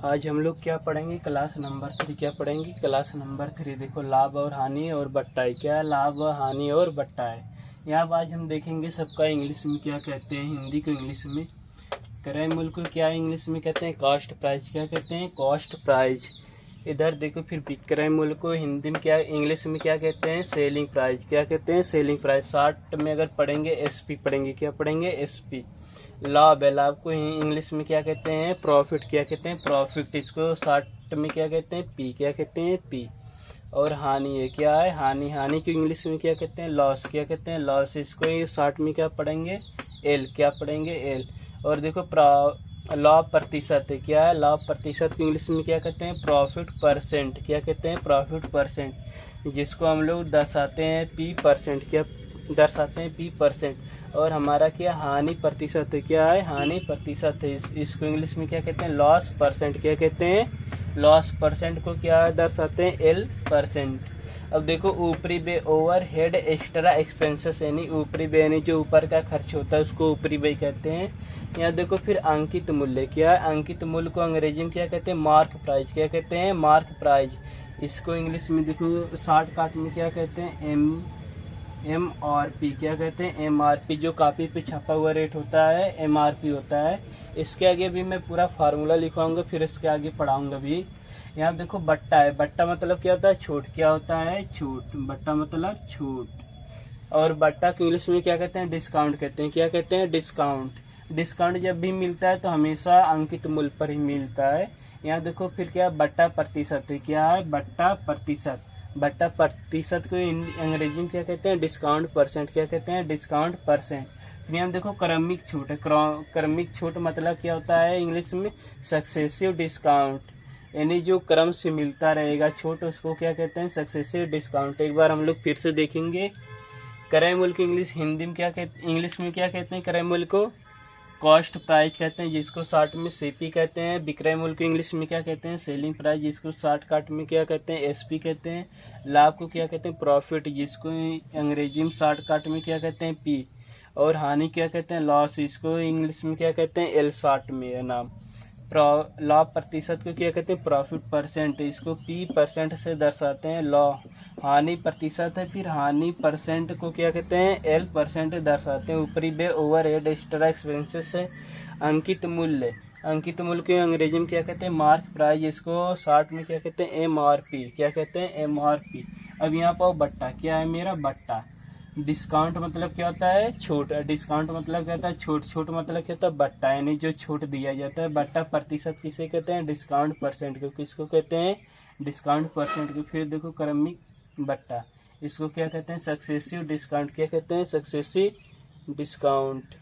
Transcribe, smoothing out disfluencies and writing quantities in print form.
आज हम लोग क्या पढ़ेंगे? Class number 3। क्या पढ़ेंगे? Class number 3। देखो, लाभ और हानि और बट्टा है। क्या है? लाभ, हानि और बट्टा है। यहाँ पर आज हम देखेंगे सबका इंग्लिश में क्या कहते हैं, हिंदी को इंग्लिश में। क्रय मूल्य को क्या इंग्लिश में कहते हैं? Cost price. क्या कहते हैं? Cost price. इधर देखो, फिर विक्रय मूल्य को हिंदी में क्या, इंग्लिश में क्या कहते हैं? Selling price. क्या कहते हैं? Selling price. शॉर्ट में अगर पढ़ेंगे एसपी पढ़ेंगे। क्या पढ़ेंगे? एसपी। लाभ है, लाभ को इंग्लिश में क्या कहते हैं? प्रॉफिट। क्या कहते हैं? प्रॉफिट। इसको शॉर्ट में क्या कहते हैं? पी। क्या कहते हैं? पी। और हानि है, क्या है? हानि। हानि को इंग्लिश में क्या कहते हैं? लॉस। क्या कहते हैं? लॉस। इसको शॉर्ट में क्या पढ़ेंगे? एल। क्या पढ़ेंगे? एल। और देखो, लाभ प्रतिशत है। क्या है? लाभ प्रतिशत को इंग्लिश में क्या कहते हैं? Profit percent. क्या कहते हैं? Profit percent. जिसको हम लोग दर्शाते हैं पी परसेंट। क्या दर्शाते हैं? P percent. और हमारा क्या? हानि प्रतिशत है। क्या है? हानि प्रतिशत है। इसको इंग्लिश में क्या कहते हैं? Loss percent. क्या कहते हैं? लॉस परसेंट को क्या दर्शाते हैं? L percent. अब देखो, ऊपरी व्यय, ओवर हेड एक्स्ट्रा एक्सपेंसेस, यानी ऊपरी व्यय यानी जो ऊपर का खर्च होता है उसको ऊपरी व्यय कहते हैं। यहाँ देखो, फिर अंकित मूल्य। क्या है? अंकित मूल्य को अंग्रेजी में क्या कहते हैं? Mark price. क्या कहते हैं? Mark price. इसको इंग्लिश में देखो, शॉर्ट काट में क्या कहते हैं? MRP। क्या कहते हैं? MRP। जो कॉपी पे छपा हुआ रेट होता है MRP होता है। इसके आगे भी मैं पूरा फार्मूला लिखवाऊंगा, फिर इसके आगे पढ़ाऊंगा भी। यहाँ देखो, बट्टा है। बट्टा मतलब क्या होता है? छूट। क्या होता है? छूट। बट्टा मतलब छूट। और बट्टा को इंग्लिश में क्या कहते हैं? डिस्काउंट कहते हैं। क्या कहते हैं? डिस्काउंट। डिस्काउंट जब भी मिलता है तो हमेशा अंकित मूल्य पर ही मिलता है। यहाँ देखो, फिर क्या? बट्टा प्रतिशत है। क्या है? बट्टा प्रतिशत। बट्टा प्रतिशत को अंग्रेजी में क्या कहते हैं? Discount percent. क्या कहते हैं? Discount percent. फिर यहाँ देखो, क्रमिक छूट है। क्रमिक छूट मतलब क्या होता है इंग्लिश में? सक्सेसिव डिस्काउंट, यानी जो क्रम से मिलता रहेगा छूट, उसको क्या कहते हैं? Successive discount. एक बार हम लोग फिर से देखेंगे। क्रय मूल्य को इंग्लिश हिंदी में क्या कहते हैं? इंग्लिश में क्या कहते हैं? क्रय मूल्य को कॉस्ट प्राइस कहते हैं, जिसको शॉर्ट में सीपी कहते हैं। विक्रय मूल्य को इंग्लिश में क्या कहते हैं? सेलिंग प्राइस, जिसको शॉर्ट काट में क्या कहते हैं? एसपी कहते हैं। लाभ को क्या कहते हैं? प्रॉफिट, जिसको अंग्रेजी में शॉर्ट काट में क्या कहते हैं? पी। और हानि क्या कहते हैं? लॉस। इसको इंग्लिश में क्या कहते हैं? एल शॉर्ट में है नाम। लाभ प्रतिशत को क्या कहते हैं? Profit percent. इसको पी परसेंट से दर्शाते हैं। लॉ। हानि प्रतिशत है, फिर हानि परसेंट को क्या कहते हैं? एल परसेंट दर्शाते हैं। ऊपरी व्यय, ओवर हेड एक्स्ट्रा एक्सपेंसेस से। अंकित मूल्य, अंकित मूल्य को अंग्रेजी में क्या कहते हैं? Mark price. इसको शॉर्ट में क्या कहते हैं? MRP। क्या कहते हैं? MRP। अब यहाँ पर बट्टा। क्या है मेरा? बट्टा। डिस्काउंट मतलब क्या होता है? छूट। डिस्काउंट मतलब क्या होता है? छूट। छूट मतलब क्या होता है? बट्टा, यानी जो छूट दिया जाता है। बट्टा प्रतिशत किसे कहते हैं? डिस्काउंट परसेंट को। किसको कहते हैं? डिस्काउंट परसेंट को। फिर देखो, क्रमिक बट्टा, इसको क्या कहते हैं? Successive discount. क्या कहते हैं? Successive discount.